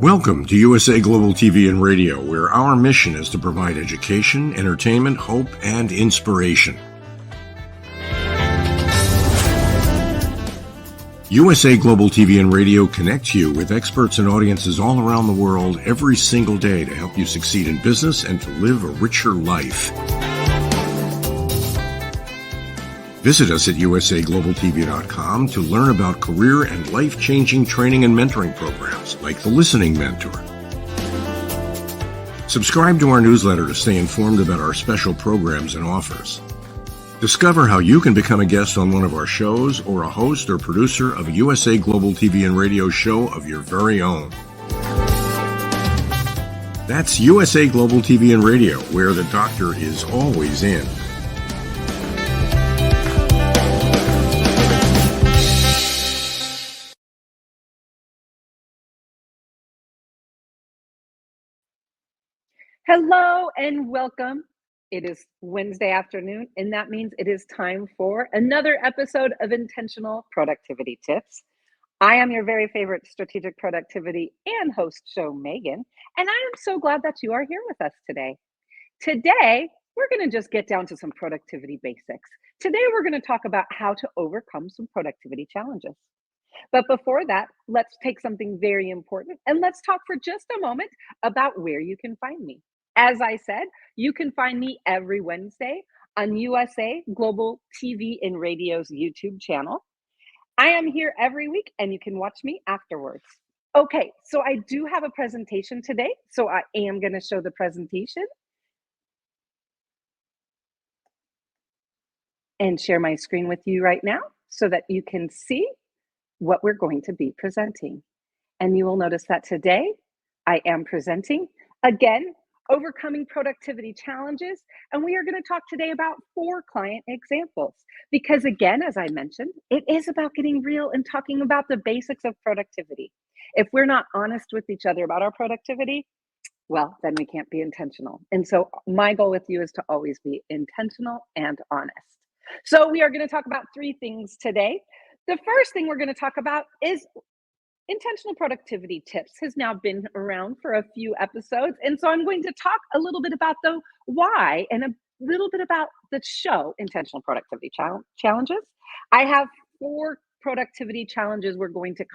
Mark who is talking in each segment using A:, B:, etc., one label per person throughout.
A: Welcome to USA Global TV and Radio, where our mission is to provide education, entertainment, hope, and inspiration. USA Global TV and Radio connects you with experts and audiences all around the world every single day to help you succeed in business and to live a richer life. Visit us at usaglobaltv.com to learn about career and life-changing training and mentoring programs like the Listening Mentor. Subscribe to our newsletter to stay informed about our special programs and offers. Discover how you can become a guest on one of our shows or a host or producer of a USA Global TV and Radio show of your very own. That's USA Global TV and Radio, where the doctor is always in.
B: Hello and welcome. It is Wednesday afternoon, and that means it is time for another episode of Intentional Productivity Tips. I am your very favorite strategic productivity and host show, Megan, and I am so glad that you are here with us today. Today, we're going to just get down to some productivity basics. Today, we're going to talk about how to overcome some productivity challenges. But before that, let's take something very important and let's talk for just a moment about where you can find me. As I said, you can find me every Wednesday on USA Global TV and Radio's YouTube channel. I am here every week and you can watch me afterwards. Okay, so I do have a presentation today, so I am going to show the presentation and share my screen with you right now so that you can see what we're going to be presenting. And you will notice that today I am presenting, again, overcoming productivity challenges. And we are going to talk today about 4 client examples. Because again, as I mentioned, it is about getting real and talking about the basics of productivity. If we're not honest with each other about our productivity, well, then we can't be intentional. And so my goal with you is to always be intentional and honest. So we are going to talk about 3 things today. The first thing we're going to talk about is intentional productivity tips. Has now been around for a few episodes. And so I'm going to talk a little bit about the why and a little bit about the show, Intentional Productivity Challenges. I have 4 productivity challenges we're going to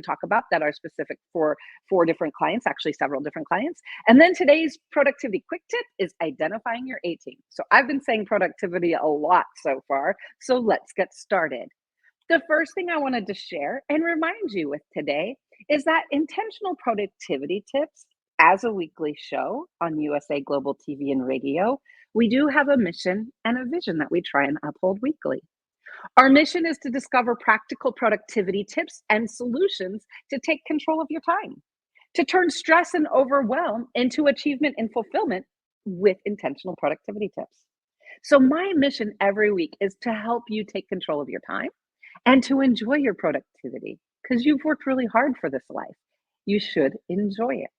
B: talk about that are specific for 4 different clients, actually several different clients. And then today's productivity quick tip is identifying your A team. So I've been saying productivity a lot so far. So let's get started. The first thing I wanted to share and remind you with today is that Intentional Productivity Tips, as a weekly show on USA Global TV and Radio, we do have a mission and a vision that we try and uphold weekly. Our mission is to discover practical productivity tips and solutions to take control of your time, to turn stress and overwhelm into achievement and fulfillment with intentional productivity tips. So my mission every week is to help you take control of your time and to enjoy your productivity, because you've worked really hard for this life. You should enjoy it.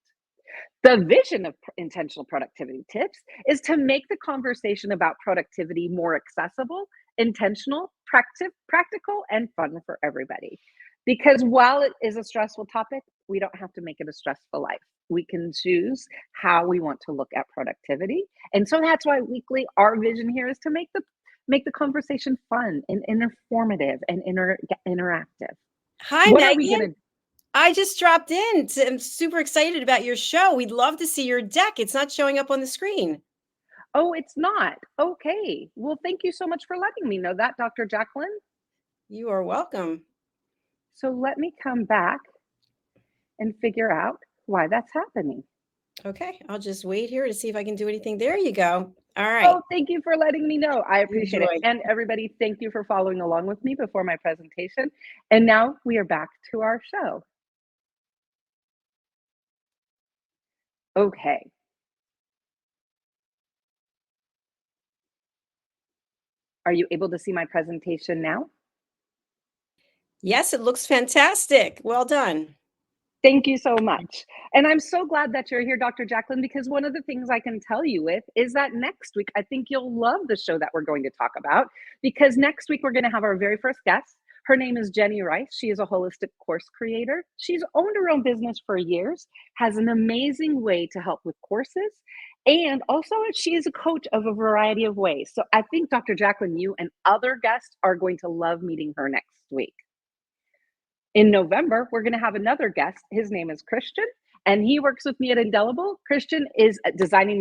B: The vision of intentional productivity tips is to make the conversation about productivity more accessible, intentional, practical, and fun for everybody. Because while it is a stressful topic, we don't have to make it a stressful life. We can choose how we want to look at productivity. And so that's why weekly, our vision here is to make the conversation fun and informative and interactive.
C: Hi,
B: What
C: Megan.
B: are we gonna?
C: I just dropped in. I'm super excited about your show. We'd love to see your deck. It's not showing up on the screen.
B: Oh, it's not. Okay. Well, thank you so much for letting me know that, Dr. Jacqueline.
C: You are welcome.
B: So let me come back and figure out why that's happening.
C: Okay, I'll just wait here to see if I can do anything. There you go. All right.
B: Oh, thank you for letting me know. I appreciate it. And everybody, thank you for following along with me before my presentation. And now we are back to our show. Okay. Are you able to see my presentation now?
C: Yes, it looks fantastic. Well done.
B: Thank you so much. And I'm so glad that you're here, Dr. Jacqueline, because one of the things I can tell you with is that next week, I think you'll love the show that we're going to talk about, because next week we're going to have our very first guest Her name is Jenny Rice. She is a holistic course creator. She's owned her own business for years, has an amazing way to help with courses, and also she is a coach of a variety of ways. So I think Dr. Jacqueline, you and other guests are going to love meeting her next week. In November, we're going to have another guest. His name is Christian, and he works with me at Indelible. Christian is designing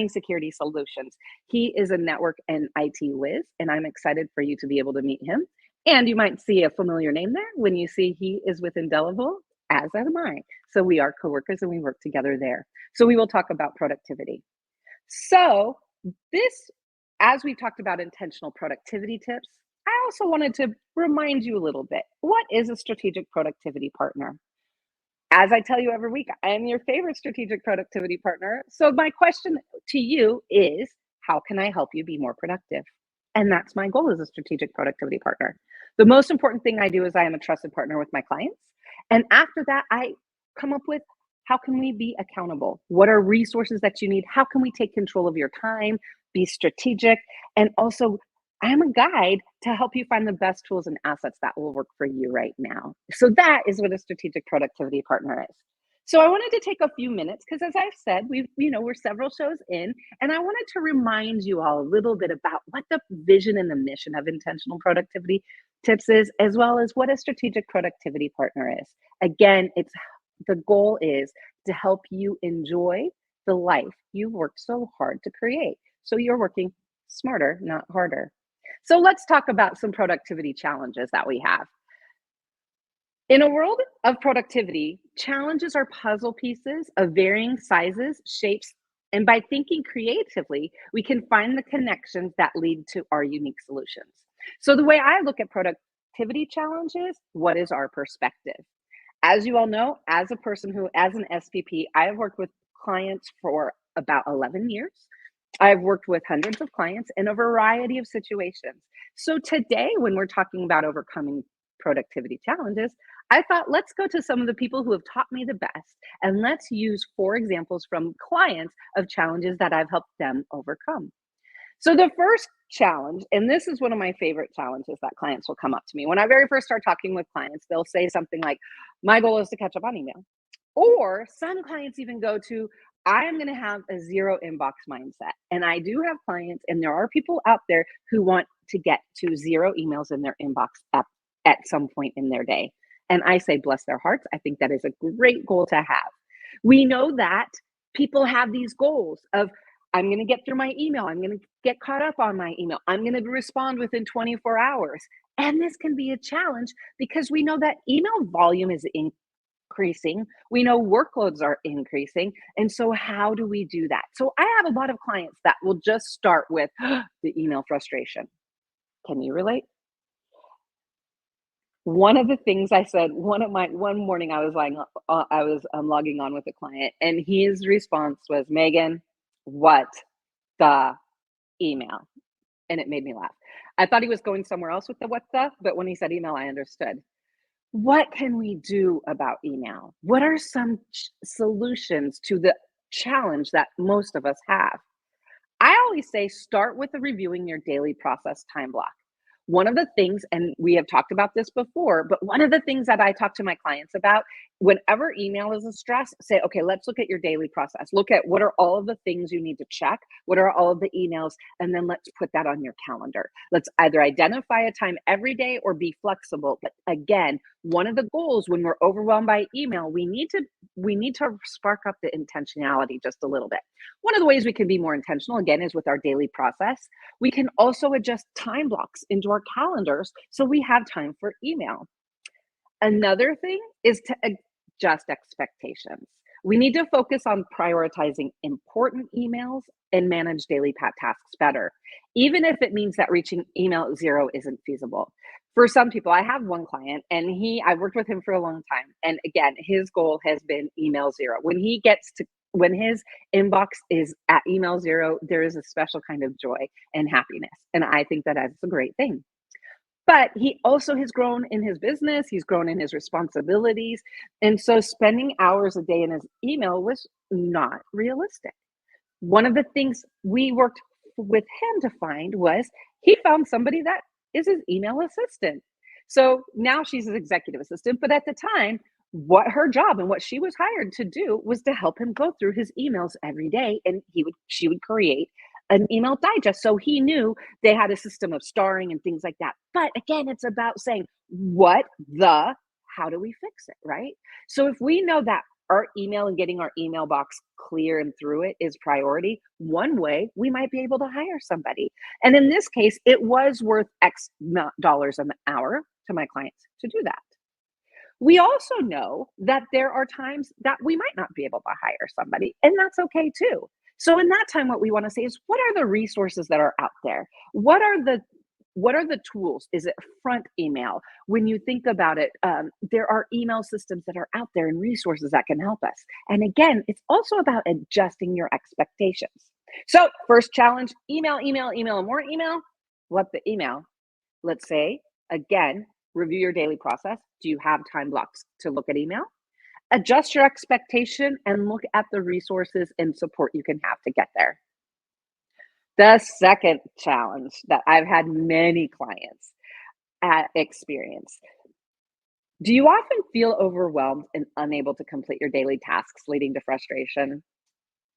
B: security solutions. He is a network and IT whiz, and I'm excited for you to be able to meet him. And you might see a familiar name there when you see he is with Indelible, as am I. So we are coworkers and we work together there. So we will talk about productivity. So this, as we talked about intentional productivity tips, I also wanted to remind you a little bit. What is a strategic productivity partner? As I tell you every week, I am your favorite strategic productivity partner. So my question to you is, how can I help you be more productive? And that's my goal as a strategic productivity partner. The most important thing I do is I am a trusted partner with my clients. And after that, I come up with, how can we be accountable? What are resources that you need? How can we take control of your time, be strategic? And also, I'm a guide to help you find the best tools and assets that will work for you right now. So that is what a strategic productivity partner is. So I wanted to take a few minutes because, as I've said, we're several shows in, and I wanted to remind you all a little bit about what the vision and the mission of intentional productivity tips is, as well as what a strategic productivity partner is. Again, the goal is to help you enjoy the life you've worked so hard to create. So you're working smarter, not harder. So let's talk about some productivity challenges that we have. In a world of productivity, challenges are puzzle pieces of varying sizes, shapes, and by thinking creatively, we can find the connections that lead to our unique solutions. So the way I look at productivity challenges, what is our perspective? As you all know, as an SVP, I have worked with clients for about 11 years. I've worked with hundreds of clients in a variety of situations. So today, when we're talking about overcoming productivity challenges, I thought, let's go to some of the people who have taught me the best, and let's use 4 examples from clients of challenges that I've helped them overcome. So the first challenge, and this is one of my favorite challenges that clients will come up to me. When I very first start talking with clients, they'll say something like, my goal is to catch up on email. Or some clients even go to, I am going to have a zero inbox mindset. And I do have clients, and there are people out there who want to get to 0 emails in their inbox at some point in their day. And I say, bless their hearts. I think that is a great goal to have. We know that people have these goals of, I'm going to get through my email. I'm going to get caught up on my email. I'm going to respond within 24 hours. And this can be a challenge because we know that email volume is increasing. We know workloads are increasing. And so how do we do that? So I have a lot of clients that will just start with the email frustration. Can you relate? One of the things I said, one morning I was logging on with a client, and his response was, Megan, what the email? And it made me laugh. I thought he was going somewhere else with the what the, but when he said email, I understood. What can we do about email? What are some solutions to the challenge that most of us have? I always say, start with reviewing your daily process time block. One of the things, and we have talked about this before, but one of the things that I talk to my clients about, whenever email is a stress, say, okay, let's look at your daily process. Look at what are all of the things you need to check, what are all of the emails, and then let's put that on your calendar. Let's either identify a time every day or be flexible. But again, one of the goals when we're overwhelmed by email, we need to spark up the intentionality just a little bit. One of the ways we can be more intentional, again, is with our daily process. We can also adjust time blocks into our calendars so we have time for email. Another thing is to adjust expectations. We need to focus on prioritizing important emails and manage daily tasks better, even if it means that reaching email 0 isn't feasible. For some people, I have one client, and I've worked with him for a long time. And again, his goal has been email 0. When his inbox is at email 0, there is a special kind of joy and happiness. And I think that that's a great thing. But he also has grown in his business. He's grown in his responsibilities. And so spending hours a day in his email was not realistic. One of the things we worked with him to find was he found somebody that is his email assistant. So now she's his executive assistant, but at the time, what her job and what she was hired to do was to help him go through his emails every day, and she would create an email digest. So he knew they had a system of starring and things like that. But again, it's about saying, how do we fix it, right? So if we know that our email and getting our email box clear and through it is priority, one way we might be able to hire somebody. And in this case, it was worth X dollars an hour to my clients to do that. We also know that there are times that we might not be able to hire somebody, and that's okay too. So in that time, what we want to say is, what are the resources that are out there? What are the tools? Is it front email? When you think about it, there are email systems that are out there and resources that can help us. And again, it's also about adjusting your expectations. So first challenge, email, and more email. What the email? Let's say, again, review your daily process. Do you have time blocks to look at email? Adjust your expectation and look at the resources and support you can have to get there. The second challenge that I've had many clients experience. Do you often feel overwhelmed and unable to complete your daily tasks, leading to frustration?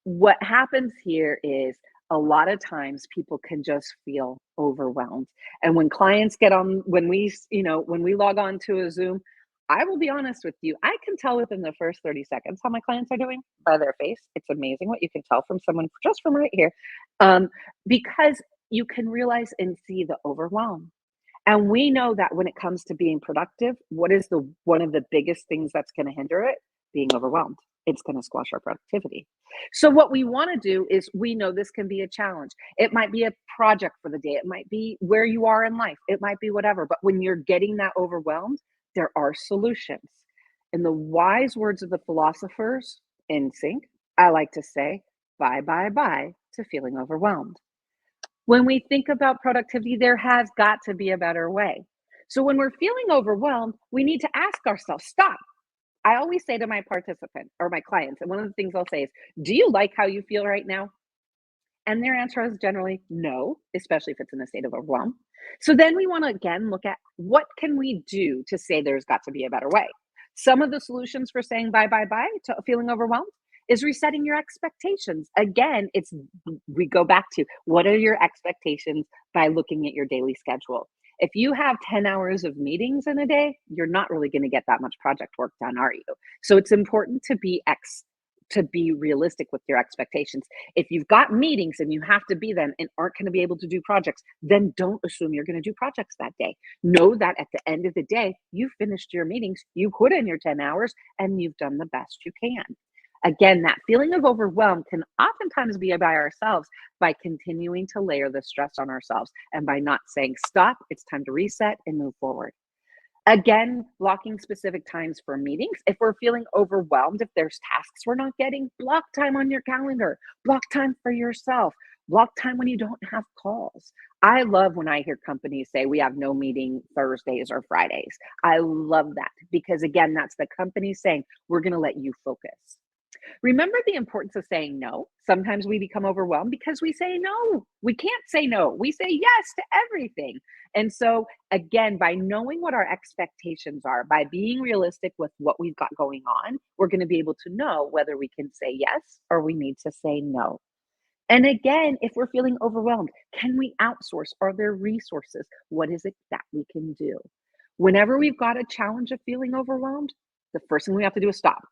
B: What happens here is a lot of times people can just feel overwhelmed. And when clients when we log on to a Zoom, I will be honest with you, I can tell within the first 30 seconds how my clients are doing by their face. It's amazing what you can tell from someone just from right here, because you can realize and see the overwhelm. And we know that when it comes to being productive, what is one of the biggest things that's going to hinder it? Being overwhelmed. It's going to squash our productivity. So what we want to do is, we know this can be a challenge. It might be a project for the day. It might be where you are in life. It might be whatever. But when you're getting that overwhelmed, there are solutions. In the wise words of the philosophers in sync, I like to say, bye, bye, bye to feeling overwhelmed. When we think about productivity, there has got to be a better way. So when we're feeling overwhelmed, we need to ask ourselves, stop. I always say to my participant or my clients, and one of the things I'll say is, do you like how you feel right now? And their answer is generally no, especially if it's in a state of overwhelm. So then we want to again look at, what can we do to say there's got to be a better way? Some of the solutions for saying bye, bye, bye to feeling overwhelmed is resetting your expectations. Again, we go back to, what are your expectations by looking at your daily schedule? If you have 10 hours of meetings in a day, you're not really going to get that much project work done, are you? So it's important to be realistic with your expectations. If you've got meetings and you have to be them and aren't going to be able to do projects, then don't assume you're going to do projects that day. Know that at the end of the day, you finished your meetings, you put in your 10 hours, and you've done the best you can. Again, that feeling of overwhelm can oftentimes be by ourselves, by continuing to layer the stress on ourselves and by not saying, stop, it's time to reset and move forward. Again, blocking specific times for meetings. If we're feeling overwhelmed, if there's tasks we're not getting, block time on your calendar, block time for yourself, block time when you don't have calls. I love when I hear companies say, we have no meeting Thursdays or Fridays. I love that, because again, that's the company saying, we're going to let you focus. Remember the importance of saying no. Sometimes we become overwhelmed because we say no. We can't say no. We say yes to everything. And so again, by knowing what our expectations are, by being realistic with what we've got going on, we're going to be able to know whether we can say yes or we need to say no. And again, if we're feeling overwhelmed, can we outsource? Are there resources? What is it that we can do? Whenever we've got a challenge of feeling overwhelmed, the first thing we have to do is stop.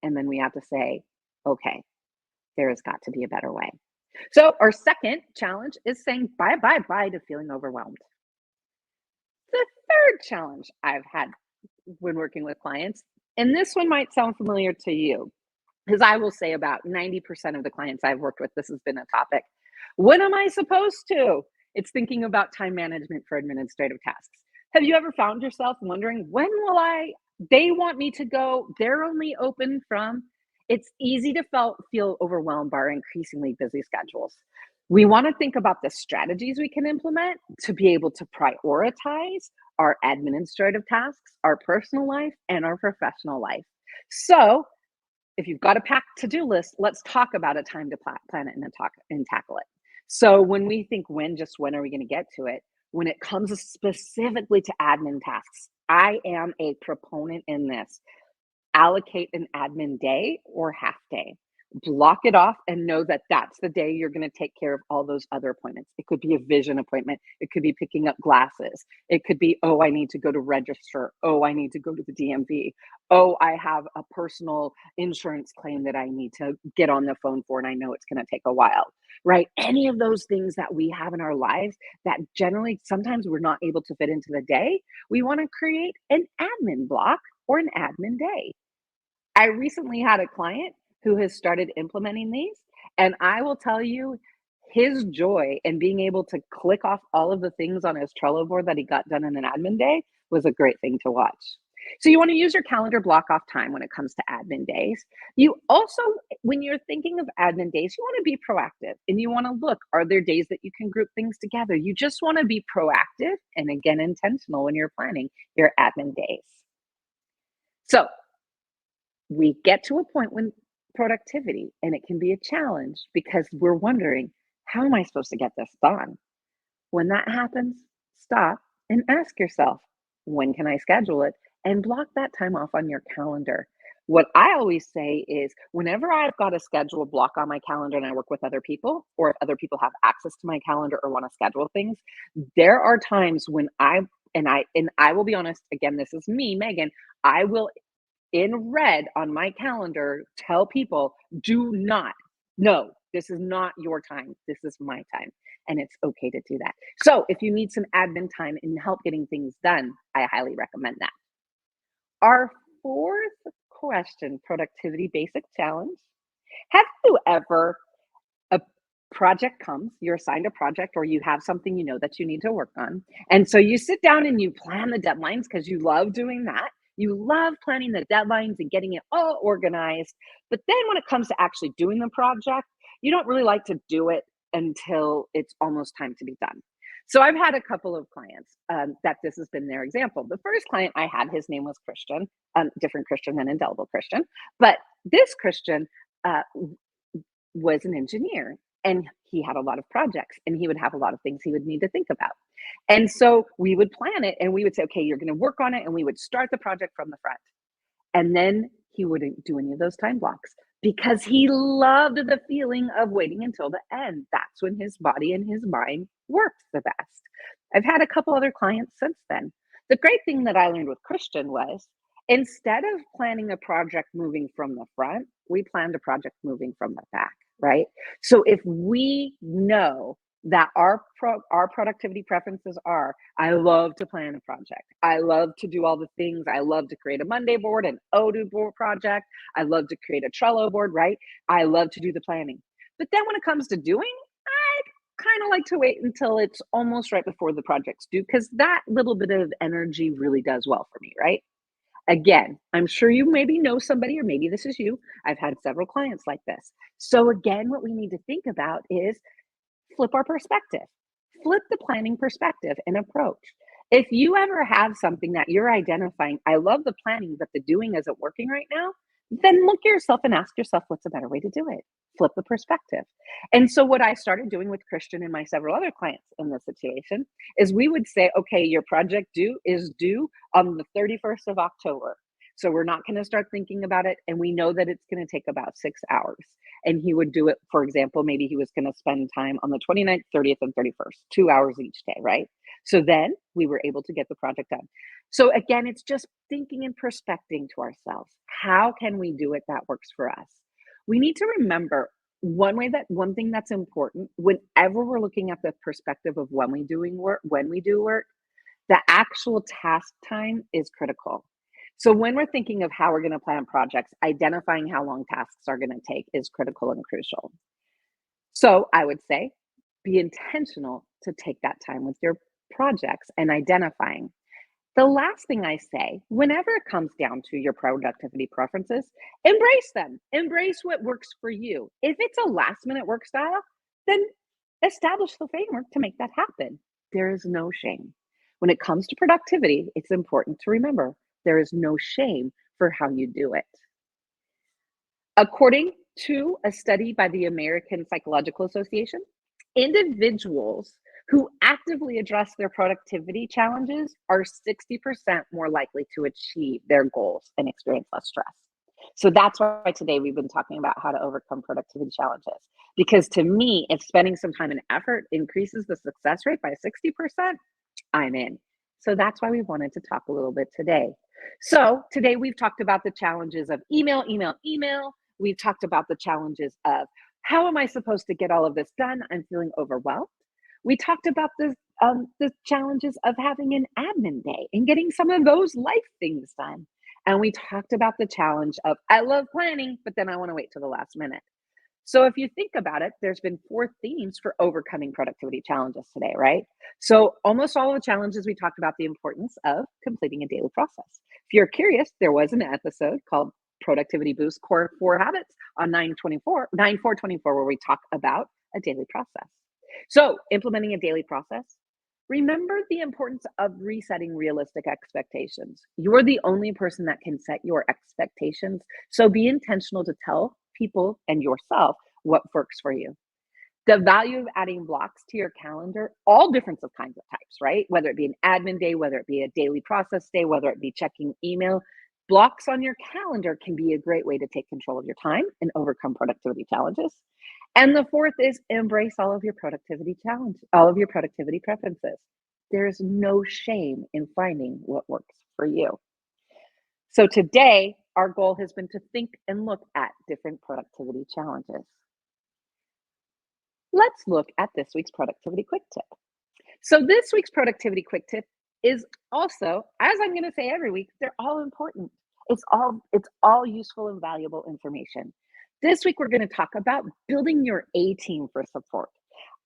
B: And then we have to say, okay, there has got to be a better way. So our second challenge is saying bye, bye, bye to feeling overwhelmed. The third challenge I've had when working with clients, and this one might sound familiar to you, because I will say about 90% of the clients I've worked with, this has been a topic. When am I supposed to? It's thinking about time management for administrative tasks. Have you ever found yourself wondering, when will they want me to go, they're only open from? It's easy to feel overwhelmed by our increasingly busy schedules. We want to think about the strategies we can implement to be able to prioritize our administrative tasks, our personal life, and our professional life. So if you've got a packed to-do list, let's talk about a time to plan it and tackle it. So when we think when are we going to get to it? when it comes specifically to admin tasks, I am a proponent in this. Allocate an admin day or half day. Block it off and know that that's the day you're going to take care of all those other appointments. It could be a vision appointment. It could be picking up glasses. It could be, oh, I need to go to register. Oh, I need to go to the DMV. Oh, I have a personal insurance claim that I need to get on the phone for, and I know it's going to take a while, right? Any of those things that we have in our lives that generally sometimes we're not able to fit into the day, we want to create an admin block or an admin day. I recently had a client who has started implementing these, and I will tell you, his joy in being able to click off all of the things on his Trello board that he got done in an admin day was a great thing to watch. So you want to use your calendar block off time when it comes to admin days. You also, when you're thinking of admin days, you want to be proactive and you want to look, are there days that you can group things together? You just want to be proactive and again, intentional when you're planning your admin days. So we get to a point when productivity, and it can be a challenge because we're wondering, how am I supposed to get this done? When that happens, stop and ask yourself, when can I schedule it? And block that time off on your calendar. What I always say is whenever I've got a schedule block on my calendar and I work with other people, or if other people have access to my calendar or want to schedule things, there are times when I will be honest, again, this is me, Megan, I will in red on my calendar tell people, do not, no, this is not your time. This is my time. And it's okay to do that. So if you need some admin time and help getting things done, I highly recommend that. Our fourth question, productivity basic challenge. Have you ever, a project comes, you're assigned a project or you have something you know that you need to work on. And so you sit down and you plan the deadlines because you love doing that. You love planning the deadlines and getting it all organized. But then when it comes to actually doing the project, you don't really like to do it until it's almost time to be done. So I've had a couple of clients that this has been their example. The first client I had, his name was Christian, different Christian than Indelible Christian. But this Christian was an engineer and he had a lot of projects and he would have a lot of things he would need to think about. And so we would plan it and we would say, okay, you're going to work on it. And we would start the project from the front. And then he wouldn't do any of those time blocks because he loved the feeling of waiting until the end. That's when his body and his mind worked the best. I've had a couple other clients since then. The great thing that I learned with Christian was instead of planning a project moving from the front, we planned a project moving from the back, right? So if we know that our productivity preferences are, I love to plan a project. I love to do all the things. I love to create a Monday board, an Odoo board project. I love to create a Trello board, right? I love to do the planning. But then when it comes to doing, I kind of like to wait until it's almost right before the project's due because that little bit of energy really does well for me, right? Again, I'm sure you maybe know somebody, or maybe this is you. I've had several clients like this. So again, what we need to think about is flip our perspective, flip the planning perspective and approach. If you ever have something that you're identifying, I love the planning, but the doing isn't working right now, then look at yourself and ask yourself, what's a better way to do it? Flip the perspective. And so what I started doing with Christian and my several other clients in this situation is we would say, okay, your project is due on the 31st of October. So we're not going to start thinking about it. And we know that it's going to take about 6 hours. And he would do it, for example, maybe he was going to spend time on the 29th, 30th, and 31st, 2 hours each day, right? So then we were able to get the project done. So again, it's just thinking and perspecting to ourselves. How can we do it that works for us? We need to remember one thing that's important whenever we're looking at the perspective of when we do work, the actual task time is critical. So when we're thinking of how we're going to plan projects, identifying how long tasks are going to take is critical and crucial. So I would say be intentional to take that time with your projects and identifying. The last thing I say, whenever it comes down to your productivity preferences, embrace them. Embrace what works for you. If it's a last minute work style, then establish the framework to make that happen. There is no shame. When it comes to productivity, it's important to remember there is no shame for how you do it. According to a study by the American Psychological Association, individuals who actively address their productivity challenges are 60% more likely to achieve their goals and experience less stress. So that's why today we've been talking about how to overcome productivity challenges. Because to me, if spending some time and effort increases the success rate by 60%, I'm in. So that's why we wanted to talk a little bit today. So today we've talked about the challenges of email, email, email. We've talked about the challenges of how am I supposed to get all of this done? I'm feeling overwhelmed. We talked about the challenges of having an admin day and getting some of those life things done. And we talked about the challenge of I love planning, but then I want to wait till the last minute. So if you think about it, there's been 4 themes for overcoming productivity challenges today, right? So almost all of the challenges we talked about the importance of completing a daily process. If you're curious, there was an episode called Productivity Boost Core 4 Habits on 9/4/24, where we talk about a daily process. So implementing a daily process, remember the importance of resetting realistic expectations. You're the only person that can set your expectations. So be intentional to tell people and yourself what works for you. The value of adding blocks to your calendar, all different of kinds of types, right? Whether it be an admin day, whether it be a daily process day, whether it be checking email, blocks on your calendar can be a great way to take control of your time and overcome productivity challenges. And the 4th is embrace all of your productivity preferences. There is no shame in finding what works for you. So today, our goal has been to think and look at different productivity challenges. Let's look at this week's productivity quick tip. So this week's productivity quick tip is also, as I'm going to say every week, they're all important. It's all useful and valuable information. This week, we're going to talk about building your A team for support.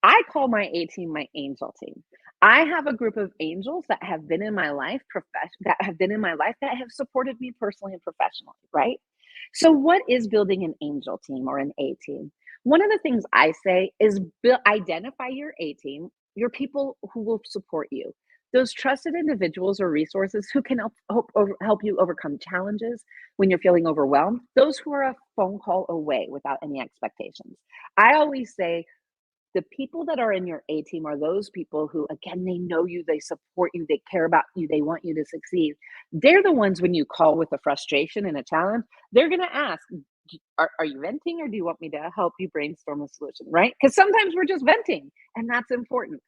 B: I call my A team my angel team. I have a group of angels that have been in my life, that have supported me personally and professionally, right? So what is building an angel team or an A team? One of the things I say is identify your A team, your people who will support you. Those trusted individuals or resources who can help you overcome challenges when you're feeling overwhelmed, those who are a phone call away without any expectations. I always say the people that are in your A team are those people who, again, they know you, they support you, they care about you, they want you to succeed. They're the ones when you call with a frustration and a challenge, they're going to ask, are you venting or do you want me to help you brainstorm a solution, right? Because sometimes we're just venting and that's important.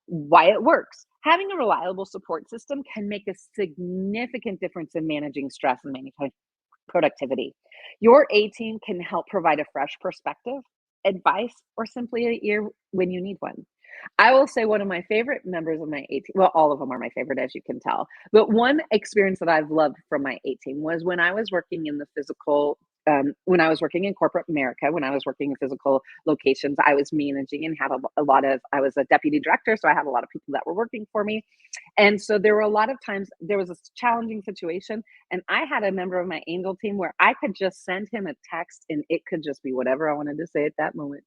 B: Why it works. Having a reliable support system can make a significant difference in managing stress and managing productivity. Your A team can help provide a fresh perspective, advice, or simply an ear when you need one. I will say one of my favorite members of my A team, well, all of them are my favorite, as you can tell, but one experience that I've loved from my A team was when I was working in the physical, when I was working in corporate America, when I was working in physical locations, I was managing and had I was a deputy director, so I had a lot of people that were working for me. And so there were a lot of times there was a challenging situation, and I had a member of my angel team where I could just send him a text and it could just be whatever I wanted to say at that moment.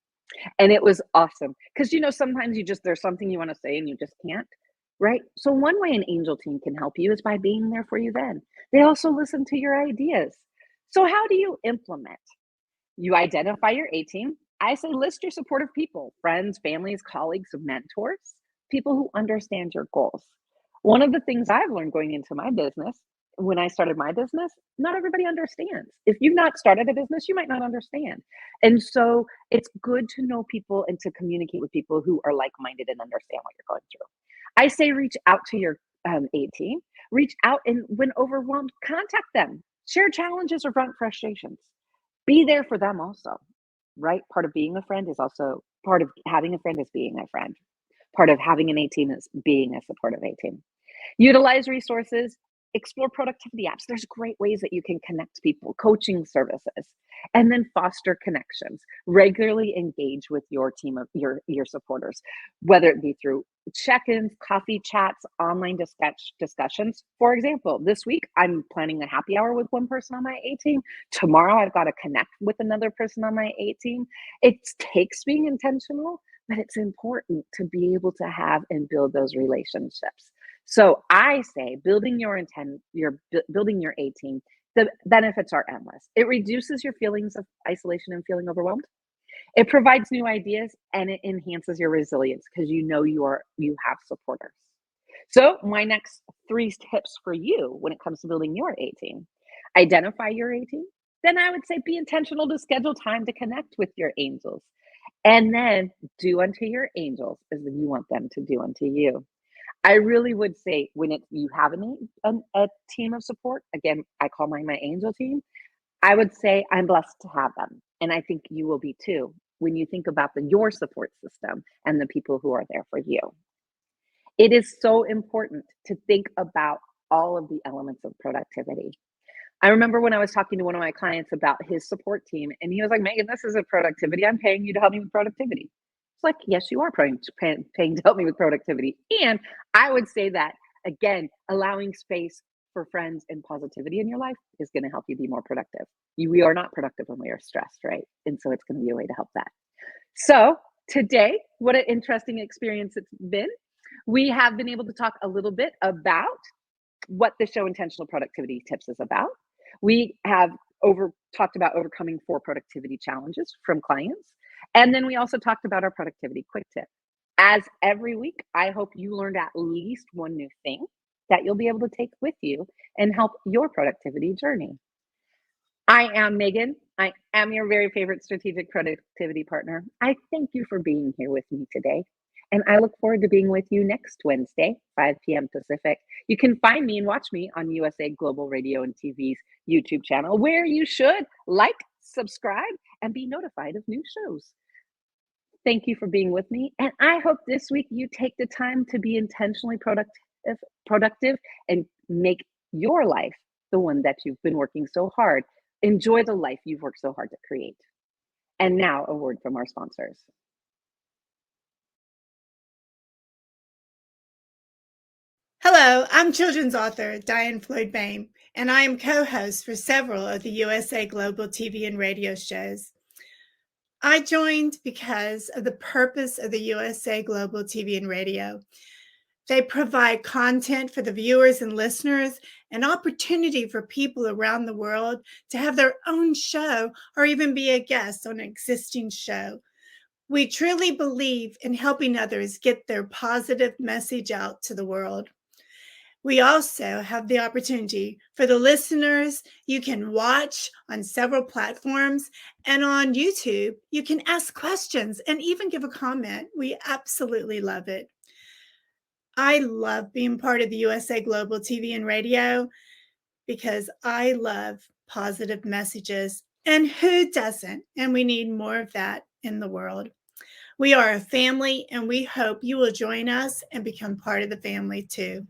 B: And it was awesome because, sometimes there's something you want to say and you just can't, right? So one way an angel team can help you is by being there for you then. They also listen to your ideas. So how do you implement? You identify your A team. I say list your supportive people, friends, families, colleagues, mentors, people who understand your goals. One of the things I've learned going into my business, when I started my business, not everybody understands. If you've not started a business, you might not understand. And so it's good to know people and to communicate with people who are like-minded and understand what you're going through. I say reach out to your A team, reach out, and when overwhelmed, contact them. Share challenges or vent frustrations. Be there for them also, right? Part of being a friend is also, part of having a friend is being a friend. Part of having an A team is being a supportive A team. Utilize resources, explore productivity apps. There's great ways that you can connect people, coaching services, and then foster connections. Regularly engage with your team of your supporters, whether it be through check-ins, coffee chats, online discussions. For example, this week I'm planning a happy hour with one person on my A team. Tomorrow I've got to connect with another person on my A team. It takes being intentional, but it's important to be able to have and build those relationships. So I say building your building your A team, the benefits are endless. It reduces your feelings of isolation and feeling overwhelmed. It provides new ideas and it enhances your resilience because you have supporters. So, my next three tips for you when it comes to building your A team: identify your A team. Then I would say be intentional to schedule time to connect with your angels. And then do unto your angels as you want them to do unto you. I really would say when you have a team of support, again, I call mine my angel team. I would say I'm blessed to have them. And I think you will be too when you think about your support system and the people who are there for you. It is so important to think about all of the elements of productivity. I remember when I was talking to one of my clients about his support team, and he was like, Megan, this isn't productivity. I'm paying you to help me with productivity. It's like, yes, you are paying to help me with productivity. And I would say that, again, allowing space for friends and positivity in your life is going to help you be more productive. We are not productive when we are stressed, right? And so it's going to be a way to help that. So today, what an interesting experience it's been. We have been able to talk a little bit about what the show Intentional Productivity Tips is about. We have talked about overcoming 4 productivity challenges from clients. And then we also talked about our productivity quick tip. As every week, I hope you learned at least one new thing that you'll be able to take with you and help your productivity journey. I am Megan. I am your very favorite strategic productivity partner. I thank you for being here with me today. And I look forward to being with you next Wednesday, 5 p.m. Pacific. You can find me and watch me on USA Global Radio and TV's YouTube channel, where you should like, subscribe, and be notified of new shows. Thank you for being with me. And I hope this week you take the time to be intentionally productive and make your life the one that you've been working so hard. Enjoy the life you've worked so hard to create. And now a word from our sponsors.
D: Hello, I'm children's author Diane Floyd Bain, and I am co-host for several of the USA Global TV and radio shows. I joined because of the purpose of the USA Global TV and radio. They provide content for the viewers and listeners, an opportunity for people around the world to have their own show or even be a guest on an existing show. We truly believe in helping others get their positive message out to the world. We also have the opportunity for the listeners. You can watch on several platforms, and on YouTube, you can ask questions and even give a comment. We absolutely love it. I love being part of the USA Global TV and radio because I love positive messages. And who doesn't? And we need more of that in the world. We are a family, and we hope you will join us and become part of the family too.